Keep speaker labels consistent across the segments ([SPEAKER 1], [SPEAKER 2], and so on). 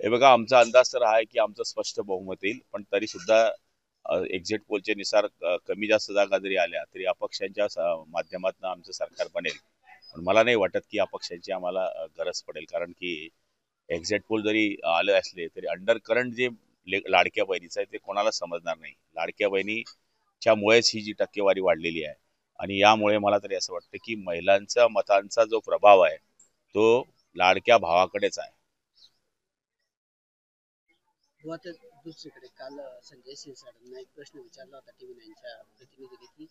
[SPEAKER 1] हे बघा, आमचा अंदाज तर आहे की आमचं स्पष्ट बहुमत येईल, पण तरी सुद्धा एक्झिट पोलच्या नुसार कमी जास्त जागा जरी आल्या तरी अपक्षांच्या माध्यमातून आमचं सरकार बनेल. पण मला नाही वाटत की अपक्षांची आम्हाला गरज पडेल, कारण की एक्झिट पोल जरी आले असले तरी अंडर करंट जे लाडक्या बहिणीचं आहे ते कोणाला समजणार नाही. लाडक्या बहिणीच्या मुळेच ही जी टक्केवारी वाढलेली आहे आणि यामुळे मला तरी असं वाटतं की महिलांचा मतांचा जो प्रभाव आहे तो लाडक्या भावाकडेच आहे.
[SPEAKER 2] व आता दुसरीकडे काल संजय शिरसाटांना एक प्रश्न विचारला होता TV9च्या प्रतिनिधीने की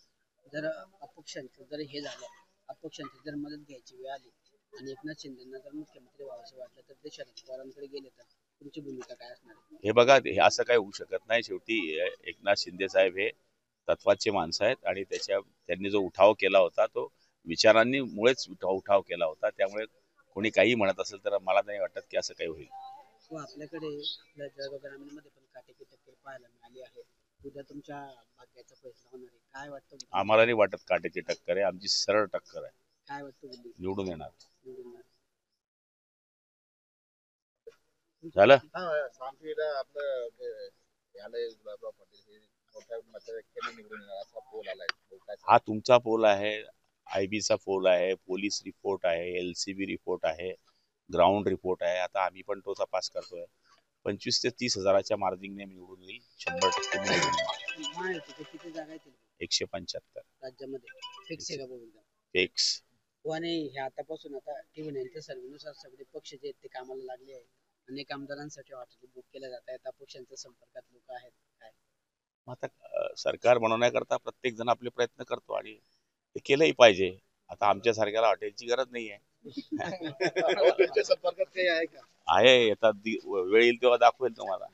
[SPEAKER 2] जर अपक्षांचं जर हे झालं, अपक्षांची जर मदत घ्यायची वेळ आली आणि एकनाथ शिंदेना जर मुख्यमंत्री व्हावंसं वाटलं तर ते शरद पवारांकडे गेले तर तुमची भूमिका काय असणार आहे?
[SPEAKER 1] हे बघा, हे असं काही होऊ शकत नाही. शेवटी एकनाथ शिंदे साहेब हे तत्वाचे माणसं आहेत आणि त्यांनी जो उठाव केला होता तो विचारांनी मुळेच उठाव केला होता. त्यामुळे कोणी काही म्हणत असेल तर मला नाही वाटत की असं काही होईल.
[SPEAKER 2] व आपल्याकडे जळगाव ग्रामीणमध्ये पण काटेकी टक्कर पाहायला मिळाली आहे. उद्या तुमच्या भाग्याचा फैसला होणार आहे. काय वाटतं
[SPEAKER 1] आम्हाला नाही वाटत काटेची टक्कर आहे, आमची सरळ टक्कर आहे.
[SPEAKER 2] काय वाटतं बुल्ली
[SPEAKER 1] निवडून येणार.
[SPEAKER 2] निवडून येणार?
[SPEAKER 1] झालं.
[SPEAKER 3] सांगलीला आपलं यालय गुलाबराव पाटील हे मोठ्या मताधिक्याने निवडून येणार असा पोल आलाय.
[SPEAKER 1] हा तुमचा पोल आहे, IB चा पोल आहे, पोलीस रिपोर्ट आहे, LCB रिपोर्ट आहे, ग्राउंड रिपोर्ट आहे. आता आम्ही पण तो तपास करतोय. 25 ते 30 हजाराच्या मार्जिनने निवडून येईल. 100% निवडून येईल.
[SPEAKER 2] महायुतीचे किती जागा येतील
[SPEAKER 1] 175
[SPEAKER 2] राज्यामध्ये? फिक्स आहे का बघून
[SPEAKER 1] फिक्स.
[SPEAKER 2] आणि हे आतापासून आता TV9च्या सर्वेनुसार सगळे पक्ष जे आहेत ते कामाला लागले आहेत. अनेक आमदारांसाठी हॉटेल बुक केल्या जात आहेत. अपक्षांच्या संपर्कात लोक आहेत. काय
[SPEAKER 1] आता सरकार बनवण्याकरता प्रत्येक जण आपले प्रयत्न करतो आणि ते केलंही पाहिजे. आता आमच्या सारख्याला हॉटेलची गरज नाही आहे.
[SPEAKER 3] त्यांच्या संपर्कात काही आहे का?
[SPEAKER 1] आहे, आता वेळ येईल तेव्हा दाखवेल तुम्हाला.